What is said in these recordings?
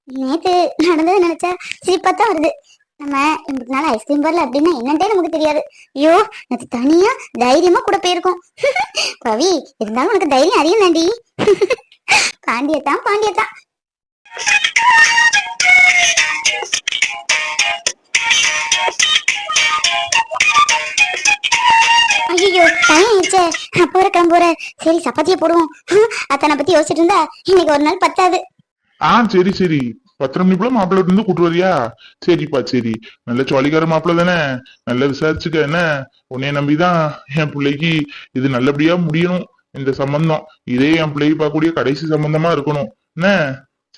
நேத்து நடந்தது நினைச்சா சிரிப்பாத்தான் வருது. நம்ம இன்னைக்கு நாள் ஐஸ்கிரீம் பார்ல அப்படின்னா என்னன்ட்டே நமக்கு தெரியாது. ஐயோ, நேற்று தனியா தைரியமா கூட போயிருக்கோம். பவி, இருந்தாலும் உனக்கு தைரியம் அறியும் தாண்டி. பாண்டியத்தான் பாண்டியத்தான். ஐயோ, டைம் ஆயிடுச்சே. போற கிளம்புற. சரி, சப்பாத்தியை போடுவோம். அத்தனை பத்தி யோசிச்சுட்டு இருந்தா இன்னைக்கு ஒரு நாள் பத்தாது. சரி சரி. 10 மணிக்குள்ள மாப்பிள்ள இருந்து கூட்டு வரியா? சரிப்பா சரி. நல்ல ஜாலிக்கார மாப்பிள்ள தானே, நல்லா விசாரிச்சுக்க என்ன. உன்னைய நம்பிதான் என் பிள்ளைக்கு இது நல்லபடியா முடியணும். இந்த சம்பந்தம் இதே என் பிள்ளைக்கு பார்க்கக்கூடிய கடைசி சம்பந்தமா இருக்கணும் என்ன.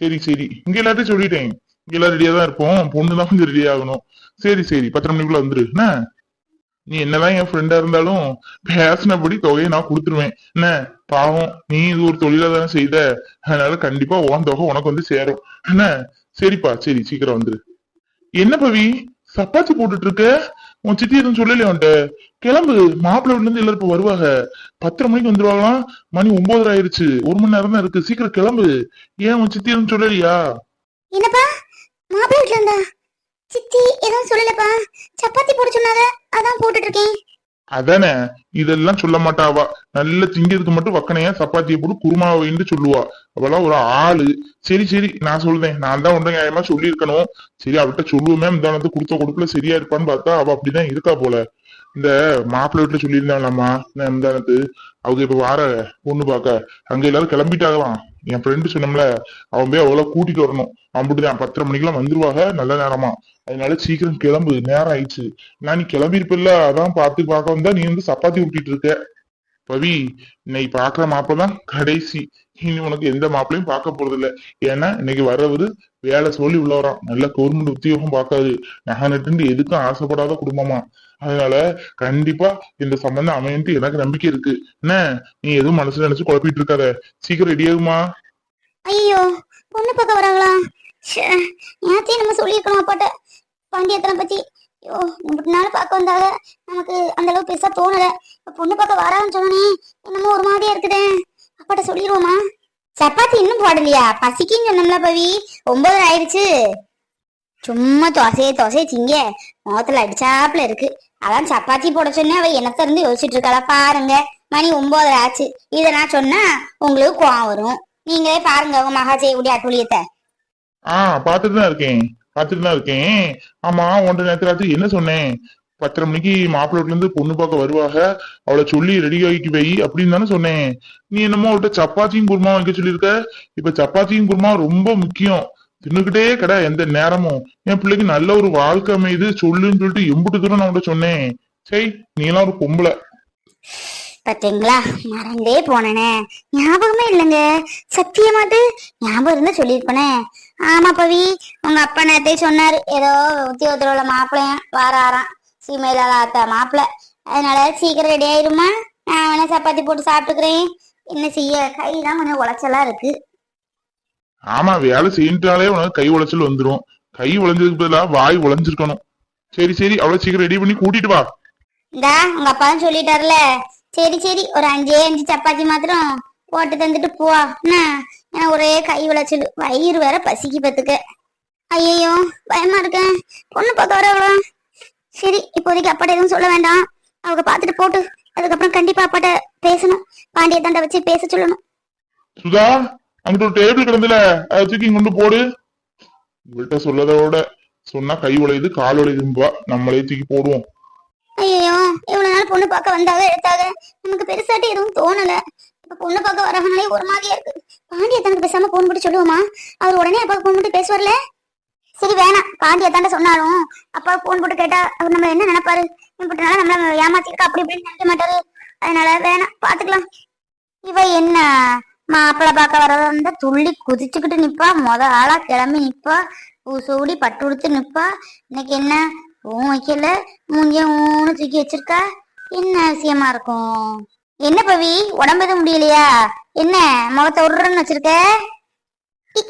சரி சரி, இங்க எல்லாத்தையும் சொல்லிட்டேன். இங்க எல்லாம் ரெடியா தான் இருப்போம், பொண்ணுதான் கொஞ்சம் ரெடி ஆகணும். சரி சரி, 10 மணிக்குள்ள வந்துரு என்ன. நீ என்னதான் என் ஃப்ரெண்டா இருந்தாலும் பேசினபடி தொகையை நான் கொடுத்துருவேன் என்ன. பாவம், நீ இது ஒரு தொழிலா தானே செய்த, அதனால கண்டிப்பா உன் தொகை உனக்கு வந்து சேரும் என்ன. சரிப்பா சரி, சீக்கிரம் வந்துரு. என்ன பவி, சப்பாத்தி போட்டுட்டு இருக்க? உன் சித்தி எதுவும் சொல்லலையா உன்ட்ட? கிளம்பு, மாப்பிள்ளை வீட்டுல இருந்து எல்லாரும் இப்ப வருவாங்க. 10 மணிக்கு வந்துருவாங்களாம். மணி 9:30 ஆயிருச்சு, 1 மணி நேரம் தான் இருக்கு, சீக்கிரம் கிளம்பு. ஏன் உன் சித்தி எதுவும் சொல்லலையா? என்னப்பா, மாப்பிள்ளை வீட்டுல இருந்தா? சித்தி எதுவும் சொல்லலப்பா. சப்பாத்தி போட சொன்னாங்க, அதான் போட்டுட்டு இருக்கேன். அதானே, இதெல்லாம் சொல்ல மாட்டாவா. நல்ல திங்கிறதுக்கு மட்டும் வக்கனையா சப்பாத்தியை போட்டு குருமாவைன்னு சொல்லுவா. அவெல்லாம் ஒரு ஆளு. சரி சரி, நான் சொல்றேன். நான் தான் ஒன்றை நியாயமா சொல்லி இருக்கணும். சரி, அவட்ட சொல்லுவோமே, இந்த கொடுத்த கொடுப்புல சரியா இருப்பான்னு பார்த்தா அவ அப்படிதான் இருக்கா போல. இந்த மாப்பிள்ளை வீட்டுல சொல்லியிருந்தாங்களாமா முந்தானத்து. அவங்க இப்ப வார பொண்ணு பாக்க அங்க எல்லாரும் கிளம்பிட்டாங்களாம். என் ஃப்ரெண்டு சொன்னோம்ல, அவன் போய் அவளை கூட்டிட்டு வரணும். அப்படிதான் 10:30 மணிக்கெல்லாம் வந்துருவாங்க, நல்ல நேரமா. அதனால சீக்கிரம் கிளம்பு, நேரம் ஆயிடுச்சு. நான் நீ கிளம்பிருப்பில்ல, அதான் பார்க்க வந்தா நீ வந்து சப்பாத்தி ஊட்டிட்டு இருக்க. பவி, இன்னைக்கு பாக்குற மாப்பிள்ளதான் கடைசி. இனி உனக்கு எந்த மாப்பிளையும் பார்க்க போறது இல்ல. ஏன்னா இன்னைக்கு வர்றவரு வேலை சொல்லி உள்ளவராம். நல்ல கவர்மெண்ட் உத்தியோகம் பார்க்காது, நகை நட்டு எதுக்கும் ஆசைப்படாத குடும்பமா. அதனால கண்டிப்பா இந்த சம்பந்தம் அமையன்ட்டு எனக்கு நம்பிக்கை இருக்கு என்ன. நீ எதுவும் மனசுல நினைச்சு குழப்பிட்டு இருக்காத. சீக்கிரம் ரெடி ஆகுமா? ஐயோ, பொண்ணு பார்க்க வராங்களா? நேத்தையும் நம்ம சொல்லியிருக்கணும் அப்பாட்ட பாண்டியத்தனை பத்தி. ஐயோ, இப்படி நாள் பார்க்க வந்தாக, நமக்கு அந்த அளவுக்கு பெருசா தோணல. பொண்ணு பார்க்க வராங்கன்னு சொன்னே, என்னமோ ஒரு மாதிரியா இருக்குதே. அப்பாட்ட சொல்லிடுவோமா? சப்பாத்தி இன்னும் போடலையா? பசிக்குன்னு சொன்னோம்ல பவி, 9:30 ஆயிடுச்சு. சும்மா தோசையை திங்க முகத்துல அடிச்சாப்புல இருக்கு. அதான் சப்பாத்தி போட சொன்னேன். அவ என்னத்த இருந்து யோசிச்சுட்டு இருக்காளா பாருங்க. மணி 9:30 ஆச்சு. இதை நான் சொன்னா உங்களுக்கு கோவம் வரும். நீங்களே பாருங்க உங்க மகா செய்யக்கூடிய அட்டுழியத்தை. பாத்துட்டுதான் இருக்கேன். ஆமா, ஒன்றரை நேரத்துல என்ன சொன்னேன்? 10:30 மணிக்கு மாப்பிள்ளை வீட்டுல இருந்து பொண்ணு பார்க்க வருவாங்க, அவளை சொல்லி ரெடி ஆகிட்டு வை அப்படின்னு தானே சொன்னேன். நீ என்னமோ அவள்கிட்ட சப்பாத்தியும் குருமா வைக்க சொல்லியிருக்க. இப்ப சப்பாத்தியும் குருமா ரொம்ப முக்கியம். தின்னுகிட்டே கடை எந்த நேரமும். என் பிள்ளைக்கு நல்ல ஒரு வாழ்க்கை அமையுது சொல்லுன்னு சொல்லிட்டு எம்பிட்டு தூரம் நான் உன்கிட்ட சொன்னேன். சரி, நீ எல்லாம் ஒரு பொம்பளை. பாத்தீங்களா, மறந்தே போனேனே, ஞாபகமே இல்லைங்க. சத்தியமாட்டு ஞாபகம் இருந்தா சொல்லியிருப்பனே. ஆமா பவி, உங்க அப்பா நேரத்தை சொன்னாரு, ஏதோ உத்தியோகத்துல உள்ள மாப்பிள்ளையும் வாராராம், சீமையில ஆத்த மாப்பிள்ள. அதனால சீக்கிரம் ரெடி ஆயிருமா, நான் வேணா சப்பாத்தி போட்டு சாப்பிட்டுக்கிறேன். என்ன செய்ய, கைதான் கொஞ்சம் உளைச்சலா இருக்கு. ஆமா, வேலை செய்யிட்டாலே உனக்கு கை உளைச்சல் வந்துடும். கை உழைஞ்சதுக்கு பதிலா வாய் உழைஞ்சிருக்கணும். சரி சரி, அவ்வளவு சீக்கிரம் ரெடி பண்ணி கூட்டிட்டு வா. இந்தா உங்க அப்பா தான் சொல்லிட்டாருல. சரி சரி, ஒரு 5 சப்பாத்தி மாத்திரம் போட்டு தந்துட்டு போ. ஏன்னா ஒரே கை உளைச்சல், வயிறு வேற பசிக்கு பத்துக்க. ஐயோ, பயமா இருக்கேன். பொண்ணு பார்க்க வரவங்களா? சரி, இப்போதைக்கு அப்பாட்ட எதுவும் சொல்ல வேண்டாம். அவங்க பாத்துட்டு போட்டு அதுக்கப்புறம் கண்டிப்பா அப்பாட்ட பேசணும். பாண்டிய தாண்ட வச்சு பேச சொல்லணும். சுதா, அங்கிட்ட ஒரு டேபிள் கிடந்துல, அதை தூக்கி கொண்டு போடு. இவள்கிட்ட சொல்லதோட சொன்னா கை உழையுது கால் உழையுதும்பா, நம்மளே தூக்கி போடுவோம். ஐயோ, இவ்வளவு நாள் பொண்ணு பார்க்க வந்தாக எடுத்தாக, நமக்கு பெருசாட்டி எதுவும் தோணல. இப்ப பொண்ணு பார்க்க வரவனாலே ஒரு மாதிரியா இருக்கு. பாண்டிய தனக்கு பேசாம போன் போட்டு சொல்லுவோமா? அவர் உடனே அப்பா போன் போட்டு பேசுவார்ல. சரி வேணாம், பாண்டிய தாண்ட சொன்னாலும் அப்பா போன் போட்டு கேட்டா அவர் நம்ம என்ன நினைப்பாரு? இப்படினால நம்மள ஏமாத்திருக்கா அப்படி இப்படின்னு நினைக்க மாட்டாரு. அதனால வேணாம், பாத்துக்கலாம். இவ என்ன மாப்பிள்ளை பார்க்க வரதா துள்ளி குதிச்சுக்கிட்டு நிப்பா, ஆளா கிளம்பி நிப்பா, பூசூடி பட்டு உடுத்து நிப்பா. இன்னைக்கு என்ன பூவும் வைக்கல, மூஞ்சிய ஊன்னு தூக்கி வச்சிருக்கா. என்ன விஷயமா இருக்கும்? என்ன பவி, உடம்பு எதுவும் முடியலையா? என்ன முகத்தை உருன்னு வச்சிருக்க?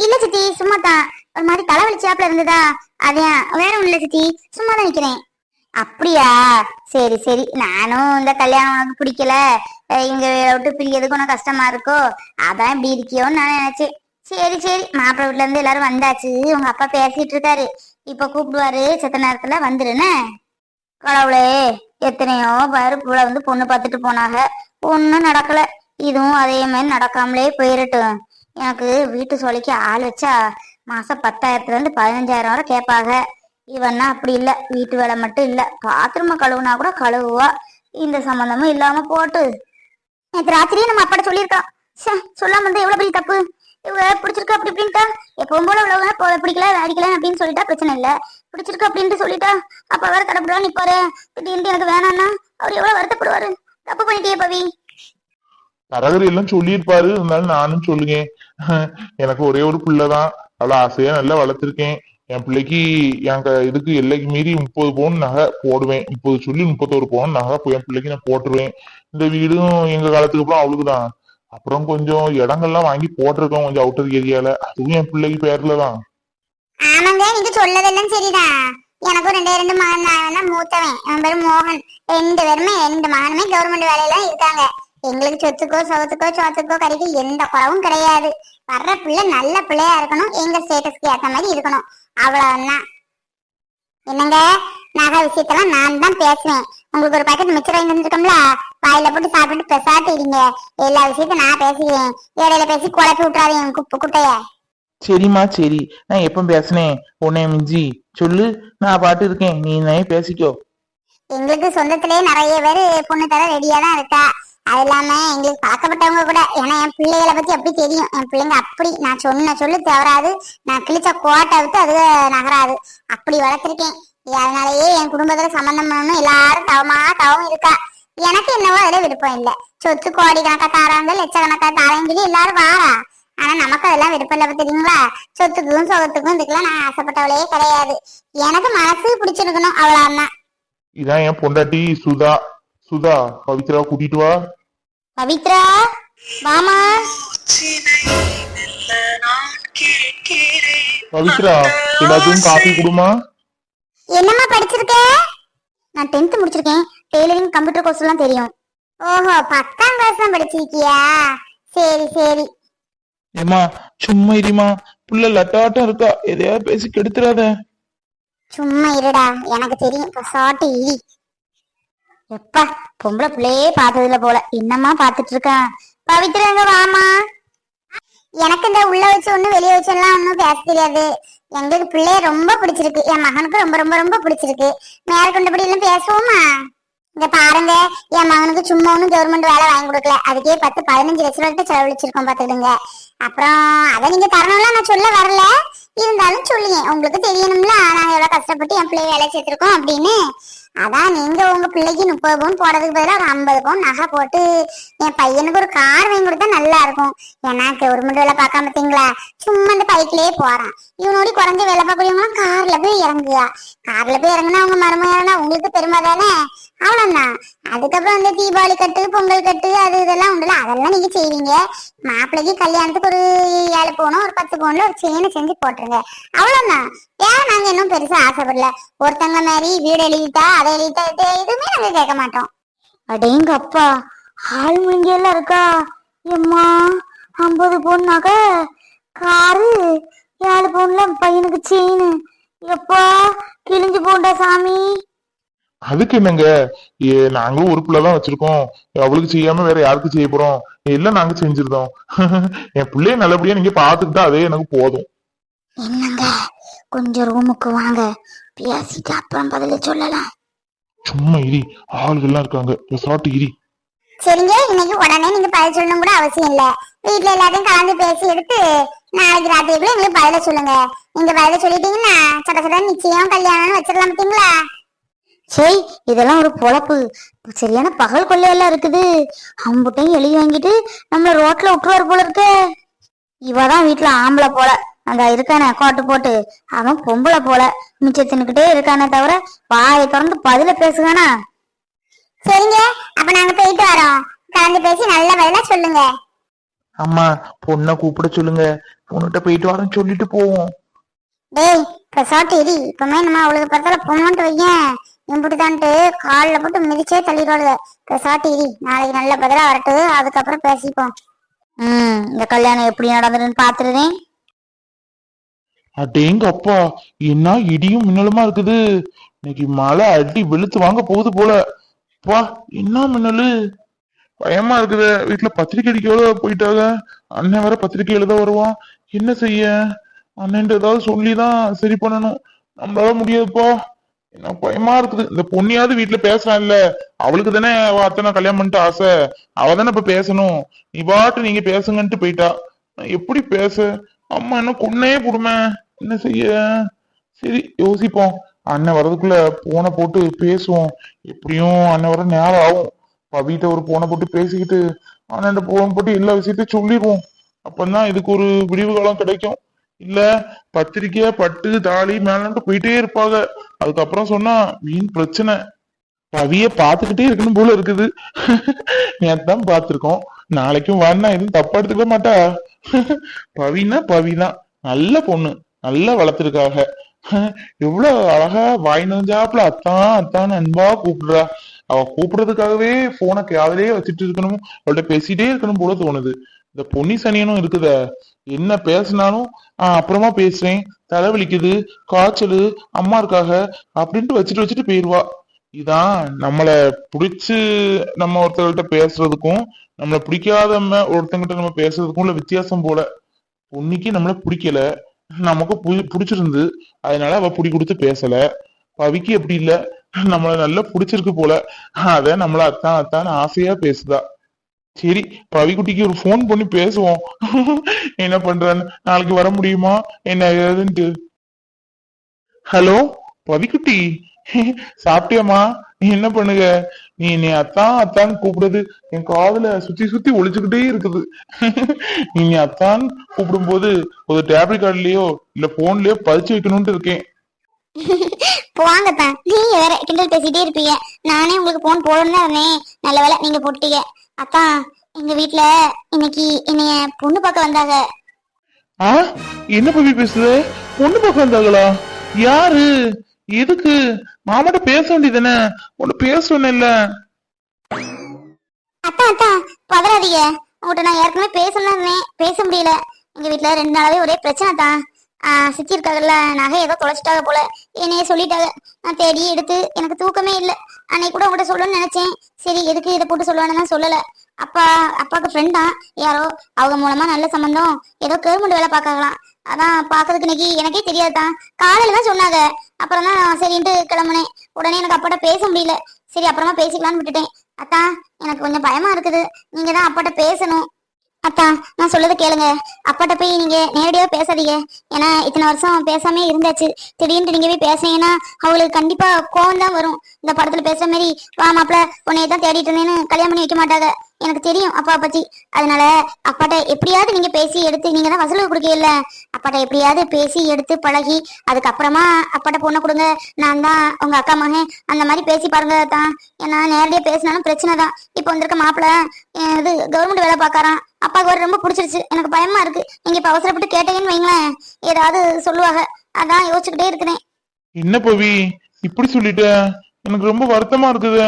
இல்ல சித்தி, சும்மா தான் ஒரு மாதிரி தலை வலிச்சாப்புல இருந்ததா, அதையா. வேற ஒண்ணு இல்ல சித்தி, சும்மா தான் நிக்கிறேன். அப்படியா, சரி சரி. நானும் இந்த கல்யாணம் உனக்கு பிடிக்கல, இங்க விட்டு பிரியறதுக்கு உனக்கு கஷ்டமா இருக்கோ, அதான் இப்படி இருக்கியோன்னு நான் நினைச்சேன். சரி சரி, மாப்பிள்ளை வீட்டுல இருந்து எல்லாரும் வந்தாச்சு. உங்க அப்பா பேசிட்டு இருக்காரு, இப்ப கூப்பிடுவாரு, செத்த நேரத்துல வந்துருன்னு. கடவுளே, எத்தனையோ பருப்புல வந்து பொண்ணு பார்த்துட்டு போனாங்க, ஒன்னும் நடக்கல. இதுவும் அதே மாதிரி நடக்காமலே போயிரட்டும். எனக்கு வீட்டு சொல்லிக்கு ஆள் வச்சா மாசம் 10,000 இருந்து 15,000 வரை கேட்பாங்க. இவன்னா அப்படி இல்ல, வீட்டு வேலை மட்டும் இல்ல, பாத்ரூம கழுவுனா கூட கழுவுவா. இந்த சம்பந்தமும் இல்லாம போட்டு நேற்று ராத்திரியே நம்ம அப்பாட்ட சொல்லியிருக்கான். சொல்லாம இருந்தா எவ்வளவு பெரிய தப்பு. இவ பிடிச்சிருக்கு அப்படி இப்படின்ட்டா, எப்பவும் போல உள்ளவங்க பிடிக்கல அடிக்கல அப்படின்னு சொல்லிட்டா பிரச்சனை இல்ல, பிடிச்சிருக்கு அப்படின்ட்டு சொல்லிட்டா அப்ப வேற கடப்படா நிப்பாரு. திடீர்னு எனக்கு வேணாம்னா அவர் எவ்வளவு வருத்தப்படுவாரு. தப்பு பண்ணிட்டே பவி. தரகர் எல்லாம் சொல்லியிருப்பாரு, இருந்தாலும் நானும் சொல்லுங்க. எனக்கு ஒரே ஒரு பிள்ளைதான், அவளை ஆசையா நல்லா வளர்த்திருக்கேன். என் பிள்ளைக்கு இதுக்கு எல்லைக்கு மீறி 30 பவுன் நகை போடுவேன். 30 சொல்லி 31 பவுன் நகை என் பிள்ளைக்கு நான் போட்டுருவேன். இந்த வீடும் எங்க காலத்துக்கு அப்புறம் அவளுக்குதான். அப்புறம் கொஞ்சம் இடங்கள்லாம் வாங்கி போட்டிருக்கோம் கொஞ்சம் அவுட்டர் ஏரியால, அதுவும் என் பிள்ளைக்கு பேர்ல தான். ஆமாங்க, நீங்க சொல்லதெல்லாம் சரிதான். எனக்கும் ரெண்டு மகன் தான், மூத்தவன் அவன் பேரு மோகன். 2 மகனுமே கவர்மெண்ட் வேலையில இருக்காங்க. எங்களுக்கு சொத்துக்கோ சவத்துக்கோ சோத்துக்கோ கறிக்கு எந்த குறவும் கிடையாது. வர்ற பிள்ளை நல்ல பிள்ளையா இருக்கணும், எங்க ஸ்டேட்டஸ்க்கு ஏத்த மாதிரி இருக்கணும், அவ்வளவுதான். என்னங்க, நகை விஷயத்தெல்லாம் நான் தான் பேசுவேன். உங்களுக்கு ஒரு பாக்கெட் மிச்சர் வாங்கி வந்துருக்கோம்ல, வாயில போட்டு சாப்பிட்டு பெசாட்டு இருங்க. எல்லா விஷயத்தையும் நான் பேசுகிறேன், இடையில பேசி குழப்பி விட்டுறாதீங்க குப்பு குட்டைய. சரிம்மா சரி, நான் எப்ப பேசினேன் உன்னை மிஞ்சி? சொல்லு, நான் பாட்டு இருக்கேன், நீ பேசிக்கோ. எங்களுக்கு சொந்தத்திலேயே நிறைய பேரு பொண்ணு தர ரெடியா தான் இருக்கா. அது இல்லாம எங்களுக்கு பழக்கப்பட்டவங்க கூட. ஏன்னா என் பிள்ளைகளை பத்தி அப்படி தெரியும். என் பிள்ளைங்க அப்படி, நான் சொன்ன சொல்லு தவறாது, நான் கிழிச்ச கோட்டை விட்டு அது நகராது, அப்படி வளர்த்திருக்கேன். அதனாலயே என் குடும்பத்துல சம்பந்தம் பண்ணணும் எல்லாரும் தவம் இருக்கா. எனக்கு என்னவோ அதுல விருப்பம் இல்லை. சொத்து கோடி கணக்கா தாராங்க, லட்சக்கணக்கா தாரன்னு சொல்லி எல்லாரும் வாரா. ஆனா நமக்கு அதெல்லாம் விருப்பம் இல்லை தெரியுங்களா. சொத்துக்கும் சொகத்துக்கும் இதுக்கெல்லாம் நான் ஆசைப்பட்டவளே கிடையாது. எனக்கு மனசு பிடிச்சிருக்கணும், அவ்வளவுதான். இதான் என் பொண்டாட்டி சுதா. சுதா, பவித்ரா கூட்டிட்டு வா. பவித்ரா மாமா. பவித்ரா, எல்லாத்துக்கும் காஃபி குடுமா. என்னம்மா படிச்சிருக்க? நான் 10th முடிச்சிருக்கேன். டெய்லரிங், கம்ப்யூட்டர் கோர்ஸ் எல்லாம் தெரியும். ஓஹோ, 10ஆம் கிளாஸ் தான் படிச்சிருக்கியா? சரி சரி. ஏமா சும்மா இருமா, புள்ள லட்டாட்டம் இருக்கா, எதையாவது பேசி கெடுத்துறாத. சும்மா இருடா, எனக்கு தெரியும். சாட்டு இடி. எப்பா, பொம்பளை பிள்ளையே பார்த்ததுல போல என்னம்மா பாத்துட்டு இருக்கான். பவித்ரா வாமா. எனக்கு இந்த உள்ள வச்சு ஒண்ணு வெளியே வச்சு எல்லாம் ஒன்னும் பேச தெரியாது. எங்களுக்கு பிள்ளைய ரொம்ப பிடிச்சிருக்கு, என் மகனுக்கு ரொம்ப ரொம்ப ரொம்ப பிடிச்சிருக்கு. மேற்கொண்டபடி எல்லாம் பேசுவோமா? இங்க பாருங்க, என் மகனுக்கு சும்மா ஒன்னும் கவர்மெண்ட் வேலை வாங்கி கொடுக்கல, அதுக்கே 10-15 லட்சம் ரூபாய்க்கு செலவழிச்சிருக்கோம் பாத்துடுங்க. அப்புறம் அதை நீங்க தரணும்லாம் நான் சொல்ல வரல, இருந்தாலும் சொல்லுங்க, உங்களுக்கு தெரியணும்ல நாங்க எவ்வளவு கஷ்டப்பட்டு என் பிள்ளைய வேலை சேர்த்திருக்கோம் அப்படின்னு. அதான் நீங்க உங்க பிள்ளைக்கு 30 பவுன் போடுறதுக்கு பதிலாக ஒரு 50 பவுன் நகை போட்டு என் பையனுக்கு ஒரு கார் வாங்கி கொடுத்தா நல்லா இருக்கும். ஏன்னா கவர்மெண்ட் வேலை பார்க்காம பார்த்தீங்களா, சும்மா இந்த பைக்லயே போறான். இவனோட குறைஞ்ச வேலை பார்க்கக்கூடியவங்களாம் கார்ல போய் இறங்குவா. கார்ல போய் இறங்குனா அவங்க மருமையானா உங்களுக்கு பெருமை தானே, அவ்வளவுதான். அதுக்கப்புறம் இந்த தீபாவளி கட்டு, பொங்கல் கட்டு, அது இதெல்லாம் உண்டுல, அதெல்லாம் நீங்க செய்வீங்க. மாப்பிள்ளைக்கு கல்யாணத்துக்கு ஒரு 7 பவுனோ ஒரு 10 பவுன்ல ஒரு செயினை செஞ்சு போட்டுருங்க, அவ்வளவுதான். ஏன் நாங்க இன்னும் பெருசா ஆசைப்படல. ஒருத்தங்க மாதிரி வீடு எழுதிட்டா அதை எழுதிட்டா எதுவுமே நாங்க கேட்க மாட்டோம். அடேங்க அப்பா, ஆள் முழுங்கி எல்லாம் இருக்கா. எம்மா, 50 பவுன் நகை, காரு, 7 பவுன்ல பையனுக்கு செயின். எப்பா, கிழிஞ்சு போண்டா சாமி. அதுக்கு என்னங்க, நாங்களும் ஒரு பிள்ளைதான் வச்சிருக்கோம், அவளுக்கு செய்யாம வேற யாருக்கு செய்ய போறோம், எல்லாம் நாங்க செஞ்சிருந்தோம். என் பிள்ளைய நல்லபடியா நீங்க பாத்துக்கிட்டா அதே எனக்கு போதும். என்னங்க, கொஞ்சம் ரூமுக்கு வாங்க, பேசிட்டு அப்புறம் பதில சொல்லலாம். சும்மா இரி, ஆளுகள்லாம் இருக்காங்க, சாப்பிட்டு இரி. சரிங்க, இன்னைக்கு உடனே நீங்க பதில் சொல்லணும் கூட அவசியம் இல்ல. வீட்டுல எல்லாத்தையும் கலந்து பேசி எடுத்து நாளைக்கு ராத்திரிக்குள்ள எங்களுக்கு பதில சொல்லுங்க. நீங்க பதில சொல்லிட்டீங்கன்னா சட நிச்சயம் கல்யாணம்னு வச்சிடலாம் பார்த்தீங்களா. சரி, இதெல்லாம் ஒரு பொழப்பு. சரியான பகல் கொள்ளையெல்லாம் இருக்குது. அம்புட்டையும் எழுதி வாங்கிட்டு நம்மள ரோட்ல விட்டுருவாரு போல இருக்கு. இவதான் வீட்டுல ஆம்பளை போல, அந்த இருக்கானே கோட்டு போட்டு, அவன் பொம்பளை போல மிச்சம் தின்னுக்கிட்டே இருக்கானே தவிர வாயை திறந்து பதில பேசுகானா. சரிங்க, அப்ப நாங்க போயிட்டு வரோம். கலந்து பேசி நல்ல பதிலா சொல்லுங்க. அம்மா, பொண்ணை கூப்பிட சொல்லுங்க, பொண்ணுகிட்ட போயிட்டு வரேன்னு சொல்லிட்டு போவோம். டேய் பெசாட்டு இடி, இப்பவுமே நம்ம அவளுக்கு பக்கத்துல பொண்ணுன்ட்டு வையன், இம்புட்டுதான்ட்டு காலில் போட்டு மிதிச்சே தள்ளிடுவாளுங்க. பெசாட்டு இடி, நாளைக்கு நல்ல பதிலா வரட்டு, அதுக்கப்புறம் பேசிப்போம். இந்த கல்யாணம் எப்படி நடந்ததுன்னு பாத்துருவேன். அடேங்க அப்பா, என்ன இடியும் மின்னலுமா இருக்குது. இன்னைக்கு மழை அடி வெளுத்து வாங்க போகுது போல. அப்பா, என்ன மின்னலு. பயமா இருக்குது. வீட்டுல பத்திரிக்கை அடிக்க போயிட்டாங்க. அண்ணன் வேற பத்திரிக்கை எழுத வருவான். என்ன செய்ய? அண்ணன் ஏதாவது சொல்லிதான் சரி பண்ணணும். நம்மளால முடியாதுப்பா. என்ன பயமா இருக்குது. இந்த பொண்ணியாவது வீட்டுல பேசுறான் இல்ல, அவளுக்கு தானே அத்தனை கல்யாணம் பண்ணிட்டு ஆசை. அவ தானே இப்ப பேசணும். நீ பாட்டு நீங்க பேசுங்கன்ட்டு போயிட்டா. நான் எப்படி பேச? அம்மா என்ன கொன்னே போடுமே. என்ன செய்ய? சரி யோசிப்போம். அண்ணன் வர்றதுக்குள்ள போனை போட்டு பேசுவோம். எப்படியும் அண்ணன் வர நேரம் ஆகும். பவிட்ட ஒரு போனை போட்டு பேசிக்கிட்டு அண்ணன் போன் போட்டு எல்லா விஷயத்தையும் சொல்லிடுவோம். அப்பதான் இதுக்கு ஒரு விடிவு காலம் கிடைக்கும். இல்ல பத்திரிக்கை பட்டு தாலி மேலன்ட்டு போயிட்டே இருப்பாங்க. அதுக்கப்புறம் சொன்னா வீண் பிரச்சனை. பவிய பாத்துக்கிட்டே இருக்கணும் போல இருக்குது. நேத்தான் பாத்திருக்கோம். நாளைக்கும் வரனா எதுவும் தப்பா எடுத்துக்க மாட்டா. பவினா பவிதான். நல்ல பொண்ணு. நல்லா வளர்த்திருக்காக. எவ்வளவு அழகா வாய் நஞ்சாப்புல அத்தான் அத்தான் அன்பா கூப்பிடுறா. அவ கூப்பிடுறதுக்காகவே போனை காதலே வச்சுட்டு இருக்கணும், அவள்கிட்ட பேசிட்டே இருக்கணும் போல தோணுது. இந்த பொன்னி சனியனும் இருக்குத. என்ன பேசினாலும் அப்புறமா பேசுறேன், தலைவலிக்குது, காய்ச்சல், அம்மா இருக்காக அப்படின்ட்டு வச்சுட்டு போயிருவா. இதான் நம்மள பிடிச்சு நம்ம ஒருத்தர்கிட்ட பேசுறதுக்கும் நம்மள பிடிக்காத ஒருத்தங்கிட்ட நம்ம பேசுறதுக்கும் உள்ள வித்தியாசம் போல. பொன்னிக்கு நம்மள பிடிக்கல, நமக்கு பிடிச்சிருந்து, அதனால அவ புடி கொடுத்து பேசல. பவிக்கு எப்படி இல்ல, நம்மள நல்லா பிடிச்சிருக்கு போல, அத நம்மள அத்தான் அத்தான் ஆசையா பேசுதா. சரி, பவிக்குட்டிக்கு ஒரு போன் பண்ணி பேசுவோம். என்ன பண்றான்னு, நாளைக்கு வர முடியுமா என்ன ஏதுன்ட்டு. ஹலோ பவிக்குட்டி, சாப்பிட்டியாமா? நீ என்ன பண்ணுங்க? நீ என்னை அத்தான் அத்தான் கூப்பிடுறது என் காதுல சுத்தி சுத்தி ஒழிச்சுக்கிட்டே இருக்குது. நீ அத்தான் கூப்பிடும் போது ஒரு டேப்லெட் கார்டுலயோ இல்ல போன்லயோ பதிச்சு வைக்கணும்னு இருக்கேன். போங்கத்தான், நீங்க வேற கிண்டல் பேசிட்டே இருப்பீங்க. நானே உங்களுக்கு போன் போடணும் தான் இருந்தேன். நல்ல வேலை நீங்க போட்டீங்க. அத்தா, எங்க வீட்டுல இன்னைக்கு என்னைய பொண்ணு பார்க்க வந்தாங்க. ஆ, என்ன பவி பேசுது? பொண்ணு பார்க்க வந்தாங்களா? யாரு? எதுக்கு? மாமாட்ட பேச வேண்டியதானே? உன்னை பேச சொன்னேன்ல. அத்தா அத்தா, பதறாதீங்க. உங்கள்கிட்ட நான் ஏற்கனவே பேசணும்னு இருந்தேன், பேச முடியல. எங்க வீட்டுல 2 நாளாவே ஒரே பிரச்சனை தான். சித்தி இருக்காங்கல்ல, நகை ஏதோ தொலைச்சிட்டாங்க போல, என்னைய சொல்லிட்டாங்க. நான் தேடி எடுத்து எனக்கு தூக்கமே இல்லை. அன்னைக்கு கூட உங்கள்கிட்ட சொல்லணும்னு நினைச்சேன். சரி எதுக்கு இதை போட்டு சொல்லுவானு தான் சொல்லல. அப்பாவுக்கு ஃப்ரெண்ட் தான் யாரோ, அவங்க மூலமா நல்ல சம்பந்தம், ஏதோ கவர்மெண்ட் வேலை பார்க்கலாம். அதான் பாக்குறதுக்கு இன்னைக்கு எனக்கே தெரியாதுதான். காலையில தான் சொன்னாங்க. அப்புறம் தான் சரின்ட்டு கிளம்புனேன். உடனே எனக்கு அப்பாட்ட பேச முடியல. சரி அப்புறமா பேசிக்கலான்னு விட்டுட்டேன். அத்தா, எனக்கு கொஞ்சம் பயமா இருக்குது. நீங்க தான் அப்பாட்ட பேசணும். அத்தா, நான் சொல்லதை கேளுங்க. அப்பாட்ட போய் நீங்க நேரடியா பேசாதீங்க. ஏன்னா இத்தனை வருஷம் பேசாமே இருந்தாச்சு. திடீர்னு நீங்க போய் பேசுனீங்கன்னா அவங்களுக்கு கண்டிப்பா கோவம் தான் வரும். இந்த படத்துல பேசுற மாதிரி வா மாப்பிள்ள உன்னைய தான் தேடிட்டு இருந்தேன்னு கல்யாணம் பண்ணி வைக்க மாட்டாங்க. எனக்கு தெரியும் அப்பா பத்தி. அதனால அப்பாட்ட எப்படியாவது நீங்க பேசி எடுத்து, நீங்க தான் வசூல் கொடுக்கல, அப்பாட்ட எப்படியாவது பேசி எடுத்து பழகி அதுக்கப்புறமா அப்பாட்ட பொண்ணை கொடுங்க. நான் தான் உங்க அக்கா மகன், அந்த மாதிரி பேசி பாருங்க தான். ஏன்னா நேரடியா பேசினாலும் பிரச்சனை தான். இப்போ வந்திருக்க மாப்பிள்ள இது கவர்மெண்ட் வேலை பார்க்கறான். அப்பாவுக்கு வர ரொம்ப பிடிச்சிருச்சு. எனக்கு பயமா இருக்கு. நீங்க இப்ப அவசரப்பட்டு கேட்டீங்கன்னு வைங்களேன், ஏதாவது சொல்லுவாங்க. அதான் யோசிச்சுக்கிட்டே இருக்கிறேன். என்ன பவி இப்படி சொல்லிட்ட? எனக்கு ரொம்ப வருத்தமா இருக்குது.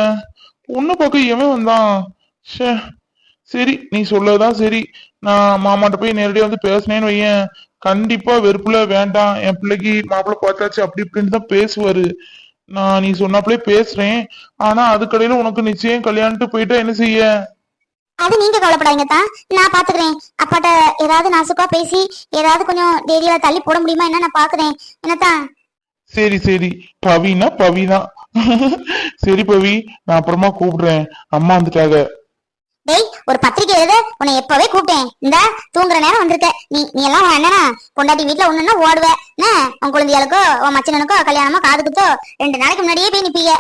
பொண்ணு பார்க்க எவன் வந்தான்? சரி, நீ சொல்லதான் சரி. நான் மாமாட்ட போய் நேரடியா வந்து பேசினேன்னு வையேன், கண்டிப்பா வெறுப்புல வேண்டாம் என் பிள்ளைக்கு மாப்பிள்ள பார்த்தாச்சு அப்படி இப்படின்னு தான் பேசுவாரு. நான் நீ சொன்னாப்லயே பேசுறேன். ஆனா அதுக்கடையில உனக்கு நிச்சயம் கல்யாணிட்டு போயிட்டா என்ன செய்ய? அது நீங்க கவலைப்படாதீங்க தான், நான் பாத்துக்கிறேன். அப்பாட்ட ஏதாவது நாசுக்கா பேசி ஏதாவது கொஞ்சம் டேரியில தள்ளி போட முடியுமா என்ன நான் பாக்குறேன். என்னத்தான்? சரி சரி, பவினா பவிதான். சரி பவி, நான் அப்புறமா கூப்பிடுறேன். அம்மா வந்துட்டாங்க. டேய், ஒரு பத்திரிக்கை எழுத உன்னை எப்பவே கூப்பிட்டேன். இந்த தூங்குற நேரம் வந்திருக்க. நீ எல்லாம் என்னன்னா பொண்டாட்டி வீட்டுல ஒண்ணுன்னா ஓடுவ. உன் குழந்தைகளுக்கோ உன் மச்சனனுக்கோ கல்யாணமோ காது குத்தோ 2 நாளைக்கு முன்னாடியே போய் நிப்பீங்க.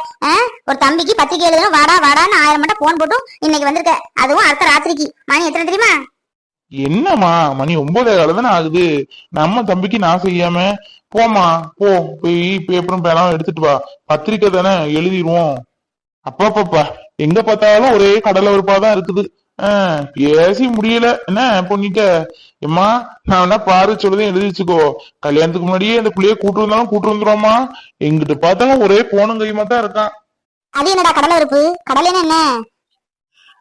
ஒரு தம்பிக்கு பத்திரிக்கை எழுதணும் வாடா வாடான்னு 1000 மட்டும் போன் போட்டும் இன்னைக்கு வந்திருக்க. அதுவும் அடுத்த ராத்திரிக்கு. மணி எத்தனை தெரியுமா? என்னம்மா, மணி 9:15 தானே ஆகுது. நம்ம தம்பிக்கு நான் செய்யாம போமா, போய் பேப்பரும் பேனாவும் எடுத்துட்டு வா. பத்திரிக்கை தானே எழுதிடுவோம். அப்பாப்பாப்பா, எங்க பார்த்தாலும் ஒரே கடலை வெறுப்பாதான் இருக்குது. பேசி முடியல. என்ன பொண்ணிட்ட எம்மா, நான் என்ன பாரு சொல்லுதேன் எழுதி வச்சுக்கோ. கல்யாணத்துக்கு முன்னாடியே இந்த பிள்ளைய கூட்டு வந்தாலும் கூட்டு வந்துருவோமா. எங்கிட்ட பார்த்தாலும் ஒரே போனும் கையுமா தான் இருக்கான். அது என்னடா கடலை வெறுப்பு? கடலைன்னா என்ன?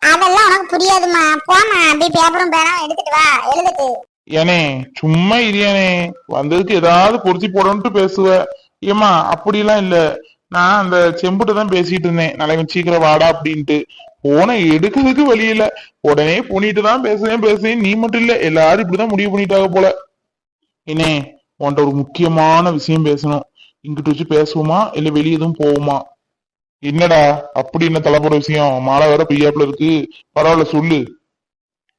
அதெல்லாம் உனக்கு புரியாதுமா. போமா, அப்படியே பேப்பரும் பேனாவும் எடுத்துட்டு வா, எழுதுட்டு. ஏனே சும்மா இரியானே, வந்ததுக்கு ஏதாவது பொருத்தி போடணும்ட்டு பேசுவ. ஏமா அப்படிலாம் இல்ல, நான் அந்த செம்புட்ட தான் பேசிட்டு இருந்தேன், நாளைக்கு சீக்கிரம் வாடா அப்படின்ட்டு. போனை எடுக்கிறதுக்கு வழி இல்ல, உடனே பண்ணிட்டு தான் பேசுறேன். நீ மட்டும் இல்ல, எல்லாரும் இப்படிதான் முடிவு பண்ணிட்டாங்க போல. என்னே உன்கிட்ட ஒரு முக்கியமான விஷயம் பேசணும். இங்கிட்டு வச்சு பேசுவோமா இல்ல வெளியே எதுவும் போவோமா? என்னடா அப்படி என்ன தலைப்புற விஷயம்? மழை வேற பெய்யாப்புல இருக்கு, பரவாயில்ல சொல்லு.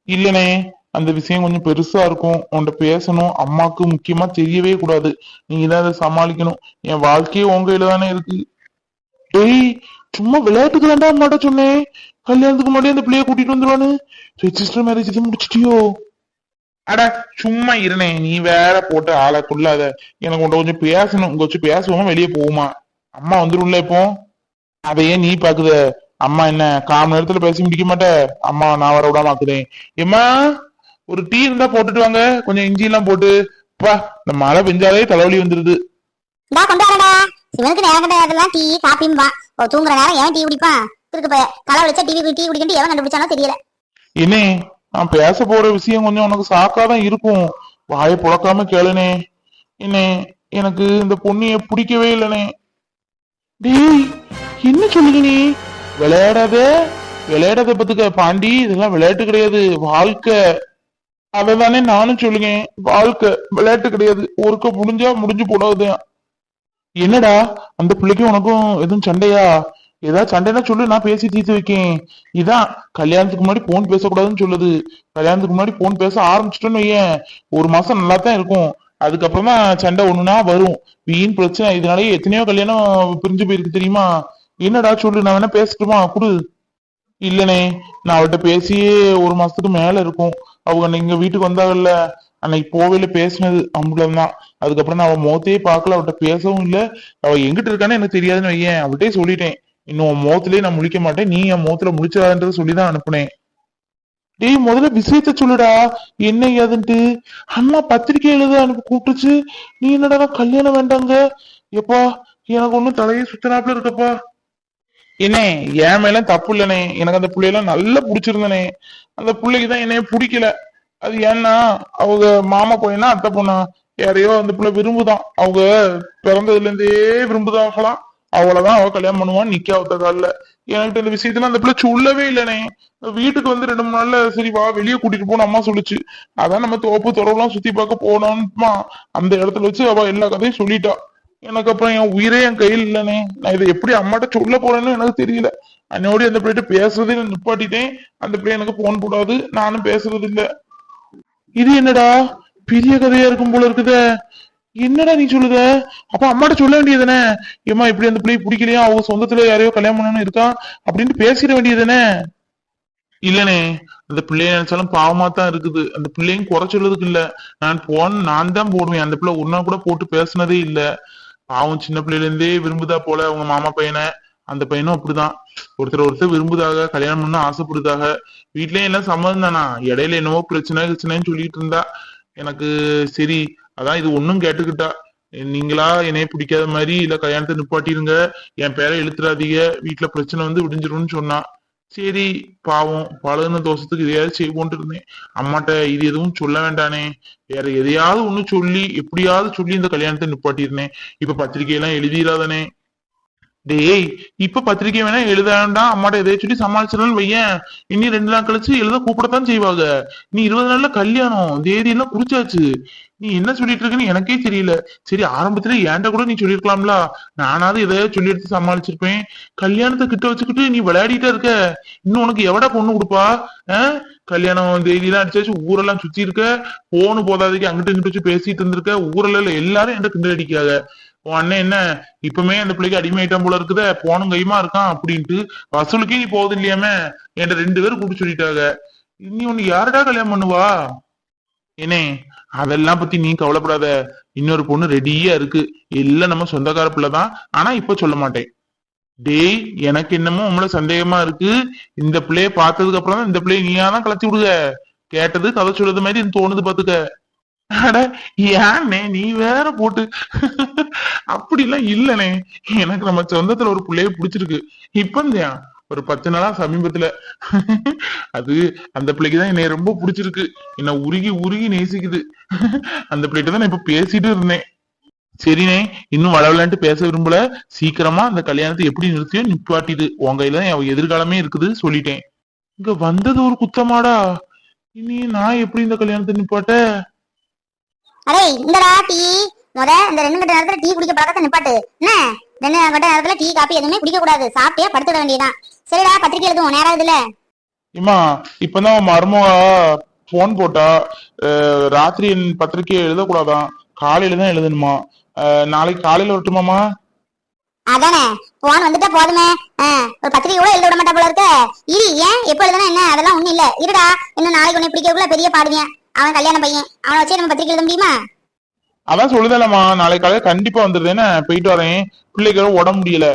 இல்லனே, அந்த விஷயம் கொஞ்சம் பெருசா இருக்கும், உன்கிட்ட பேசணும். அம்மாக்கு முக்கியமா தெரியவே கூடாது, நீங்க தான் அதை சமாளிக்கணும். என் வாழ்க்கையே உங்க கையில தானே இருக்கு. டேய், சும்மா விளையாட்டுக்கு தான்டா அம்மாட்ட சொன்னேன், கல்யாணத்துக்கு முன்னாடி அந்த பிள்ளைய கூட்டிட்டு வந்துருவானு. ரெஜிஸ்டர் மேரேஜ் இது முடிச்சிட்டியோ? அட சும்மா இருனே, நீ வேற போட்டு ஆளை கொள்ளாத. எனக்கு உன்ட்ட கொஞ்சம் பேசணும், இங்க வச்சு பேசுவோமா வெளியே போகுமா? அம்மா வந்துரும்ல இப்போ. அதையே நீ பாக்குத, அம்மா என்ன காம நேரத்துல பேசி முடிக்க மாட்ட? அம்மா நான் வர விடாம ஆக்குதேன். ஏம்மா, ஒரு டீ இருந்தா போட்டுட்டு வாங்க, கொஞ்சம் இஞ்சி எல்லாம் போட்டு. பா, இந்த மழை பெஞ்சாலே தலைவலி வந்துருது. இந்தா கொண்டு வரடா. சிவனுக்கு நேரம் கிடையாதுலாம் டீ காப்பிம்பா. தூங்குற நேரம் எவன் டீ குடிப்பான்? இருக்கு போய் தலை வலிச்சா டீ குடிக்கணும் எவன் கண்டுபிடிச்சானோ தெரியல. என்னே, நான் பேச போற விஷயம் கொஞ்சம் உனக்கு சாக்காதான் இருக்கும், வாயை புழக்காம கேளுனே. என்னே, எனக்கு இந்த பொண்ணைய பிடிக்கவே இல்லனே. டேய், என்ன சொல்லுங்க நீ? விளையாடாத விளையாடாத பத்துக்க பாண்டி, இதெல்லாம் விளையாட்டு கிடையாது, வாழ்க்கை. அததானே நானும் சொல்லுங்க, வாழ்க்கை விளையாட்டு கிடையாது. ஒருக்க முடிஞ்சா முடிஞ்சு போடாது. என்னடா, அந்த பிள்ளைக்கும் உனக்கும் எதுவும் சண்டையா? ஏதாவது சண்டைனா சொல்லு, நான் பேசி தீர்த்து வைக்கேன். இதான் கல்யாணத்துக்கு முன்னாடி போன் பேசக்கூடாதுன்னு சொல்லுது. கல்யாணத்துக்கு முன்னாடி போன் பேச ஆரம்பிச்சிட்டோன்னு வையேன், ஒரு மாசம் நல்லா தான் இருக்கும், அதுக்கப்புறமா சண்டை ஒண்ணுனா வரும், வீண் பிரச்சனை. இதனாலயே எத்தனையோ கல்யாணம் பிரிஞ்சு போயிருக்கு தெரியுமா? என்னடா சொல்லு, நான் வேணா பேசட்டுமா? குடு. இல்லனே, நான் அவள்கிட்ட பேசியே ஒரு மாசத்துக்கு மேல இருக்கும். அவங்க எங்க வீட்டுக்கு வந்தாங்கல்ல, அன்னைக்கு போவேல பேசினது அம்பளம்தான். அதுக்கப்புறம் நான் அவன் முகத்தையே பார்க்கல, அவள்கிட்ட பேசவும் இல்ல. அவ எங்கிட்ட இருக்கான்னு எனக்கு தெரியாதுன்னு வையேன். அவள்கிட்டயே சொல்லிட்டேன், இன்னும் உன் முகத்திலேயே நான் முழிக்க மாட்டேன், நீ என் முகத்துல முழிச்சாதுன்றத சொல்லிதான் அனுப்புனேன். டேய், முதல்ல விஷயத்த சொல்லுடா, என்ன ஏதுன்ட்டு. அம்மா பத்திரிக்கை எழுத அனுப்பி கூப்பிட்டுச்சு, நீ என்னடா கல்யாணம் வேண்டாங்க? எப்பா, எனக்கு ஒண்ணும் தலையே சுத்தனாப்புல இருக்கப்பா. என்னே, என் மேல தப்பு இல்லனே, எனக்கு அந்த பிள்ளையெல்லாம் நல்லா பிடிச்சிருந்தனே. அந்த பிள்ளைக்குதான் என்னைய பிடிக்கல. அது ஏன்னா, அவங்க மாமா பையனா அத்தை பொண்ணா யாரையோ அந்த பிள்ளை விரும்புதான். அவங்க பிறந்ததுல இருந்தே விரும்புதாங்களாம். அவளதான் அவ கல்யாணம் பண்ணுவான்னு நிக்க அவத்த காலில். என்கிட்ட இந்த விஷயத்துல அந்த பிள்ளை சொல்லவே இல்லனே. வீட்டுக்கு வந்து 2 3 நாள்ல சரி வா வெளியே கூட்டிட்டு போன அம்மா சொல்லுச்சு. அதான் நம்ம தோப்பு துறவுலாம் சுத்தி பார்க்க போனோம்மா, அந்த இடத்துல வச்சு அவ எல்லா கதையும் சொல்லிட்டா. எனக்கு அப்புறம் என் உயிரே என் கையில் இல்லனே. நான் இதை எப்படி அம்மாட்ட சொல்ல போறேன்னு எனக்கு தெரியல. அன்னோடி அந்த பிள்ளைகிட்ட பேசுறதே நான் நிப்பாட்டிட்டேன். அந்த பிள்ளை எனக்கு போன் போடாது, நானும் பேசுறது இல்ல. இது என்னடா பெரிய கதையா இருக்கும் போல இருக்குதே. என்னடா நீ சொல்லுத? அப்ப அம்மாட்ட சொல்ல வேண்டியதுதானே, ஏமா இப்படி அந்த பிள்ளையை பிடிக்கலையா, அவங்க சொந்தத்துல யாரையோ கல்யாணம் பண்ணணும்னு இருக்கா அப்படின்ட்டு பேசிட வேண்டியதுதானே. இல்லனே, அந்த பிள்ளைய நினைச்சாலும் பாவமா தான் இருக்குது. அந்த பிள்ளையும் குறை சொல்றதுக்கு இல்ல, நான் தான் போடுவேன். அந்த பிள்ளை ஒரு நாள் கூட போட்டு பேசுனதே இல்ல. பாவம், சின்ன பிள்ளையில இருந்தே விரும்புதா போல அவங்க மாமா பையனை. அந்த பையனும் அப்படிதான், ஒருத்தர் விரும்புதாக, கல்யாணம் பண்ண ஆசைப்படுதாக. வீட்லயும் எல்லாம் சம்மதம் தானா, இடையில என்னவோ பிரச்சனைன்னு சொல்லிட்டு இருந்தா. எனக்கு சரி, அதான் இது ஒண்ணும் கேட்டுக்கிட்டா, நீங்களா என்னைய பிடிக்காத மாதிரி இல்ல கல்யாணத்தை நிப்பாட்டிருங்க, என் பேரை இழுத்துறாதீங்க, வீட்டுல பிரச்சனை வந்து விடிஞ்சிரும்னு சொன்னா. சரி, பாவம் பழகுன தோஷத்துக்கு இதையாவது செய்வோன்ட்டு இருந்தேன். அம்மாட்ட இது எதுவும் சொல்ல வேண்டானே, வேற எதையாவது ஒண்ணு சொல்லி எப்படியாவது சொல்லி இந்த கல்யாணத்தை நிப்பாட்டிருந்தேன். இப்ப பத்திரிகையெல்லாம் எழுதிடாதானே. டேய், இப்ப பத்திரிக்கை வேணா எழுத வேண்டாம், அம்மாட்ட எதைய சொல்லி சமாளிச்சிடலாம் வையன். இனி 2 நாள் கழிச்சு எழுத கூப்பிடத்தான் செய்வாங்க. நீ 20 நாள்ல கல்யாணம் தேதி எல்லாம் குறிச்சாச்சு. நீ என்ன சொல்லிட்டு இருக்கன்னு எனக்கே தெரியல. சரி, ஆரம்பத்துல ஏன்டா கூட நீ சொல்லிருக்கலாம்ல, நானாவது எதையாவது சொல்லி எடுத்து சமாளிச்சிருப்பேன். கல்யாணத்தை கிட்ட வச்சுக்கிட்டு நீ விளையாடிட்டே இருக்க. இன்னும் உனக்கு எவடா பொண்ணு கொடுப்பா? கல்யாணம் தேதியெல்லாம் அடிச்சாச்சு, ஊரெல்லாம் சுத்தி இருக்க, போன்னு போதாதைக்கு அங்கிட்டு இங்கிட்டு வச்சு பேசிட்டு இருந்திருக்க. ஊர்ல எல்லாரும் என்கிட்ட கிண்டல் அடிக்காத. உன் அண்ணன் என்ன இப்பவுமே அந்த பிள்ளைக்கு அடிமையிட்டம் போல இருக்குத, போனும் கையுமா இருக்கான் அப்படின்ட்டு. வசூலுக்கே நீ போகுது இல்லையாமே, என்கிட்ட 2 பேரும் கூப்பிட்டு சொல்லிட்டாங்க. இனி ஒண்ணு யாருடா கல்யாணம் பண்ணுவா? ஏனே, அதெல்லாம் பத்தி நீ கவலைப்படாத. இன்னொரு பொண்ணு ரெடியா இருக்கு, எல்லாம் நம்ம சொந்தக்கார பிள்ளைதான், ஆனா இப்ப சொல்ல மாட்டேன். டேய், எனக்கு என்னமோ உங்களை சந்தேகமா இருக்கு. இந்த பிள்ளைய பார்த்ததுக்கு அப்புறம் தான் இந்த பிள்ளைய நீயாதான் கலத்தி விடுக. கேட்டது கதை சொல்றது மாதிரி தோணுது பாத்துக்க. அட ஏன்னே நீ வேற போட்டு அப்படிலாம் இல்லனே. எனக்கு நம்ம சொந்தத்துல ஒரு பிள்ளைய பிடிச்சிருக்கு. இப்பந்தான் ஒரு 10 நாளா சமீபத்துல. அது அந்த பிள்ளைக்குதான் என்னை ரொம்ப பிடிச்சிருக்கு. என்ன உருகி உருகி நேசிக்குது. அந்த பிள்ளைகிட்ட தான் நான் இப்ப பேசிட்டு இருந்தேன். சரிண்ணே, இன்னும் வளவலான்ட்டு பேச விரும்பல. சீக்கிரமா அந்த கல்யாணத்தை எப்படி நிறுத்தியோ நிப்பாட்டிடு. உன் கையில தான் என் எதிர்காலமே இருக்குது சொல்லிட்டேன். இங்க வந்தது ஒரு குத்தமாடா. இனி நான் எப்படி இந்த கல்யாணத்தை நிப்பாட்ட? அரே இந்தடா டீ. இந்த 2 கட்ட நேரத்துல டீ குடிக்க பழக்கத்தை நிப்பாட்டு. என்ன 2 கட்ட நேரத்துல டீ காப்பி எதுவுமே குடிக்க கூடாது. சாப்பிட்டே படுத்துட வேண்டியதான். சரிடா, பத்திரிக்கை எழுதுவோம் நேரம் இதுல. இம்மா இப்பதான் உன் மருமக போன் போட்டா. ராத்திரி பத்திரிக்கையை எழுதக்கூடாதான், காலையில தான் எழுதணுமா. நாளைக்கு காலையில வரட்டுமாமா? அதானே, போன் வந்துட்டா போதுமே. ஒரு பத்திரிக்கை கூட எழுத விட மாட்டா போல இருக்க. இரு, ஏன் எப்ப எழுதுனா என்ன, அதெல்லாம் ஒண்ணும் இல்ல. இருடா, இன்னும் நாளைக்கு உன்னை பிடிக்கக்குள்ள பெரிய பாடுவேன். அவன் கல்யாண பையன், அவனை வச்சு நம்ம பத்திரிக்கை எழுத முடியுமா? அதான் சொல்லுதேலம்மா, நாளைக்கு காலையில கண்டிப்பா வந்துருது. என்ன போயிட்டு வரேன், பிள்ளைக்கு உடம்பு முடியல.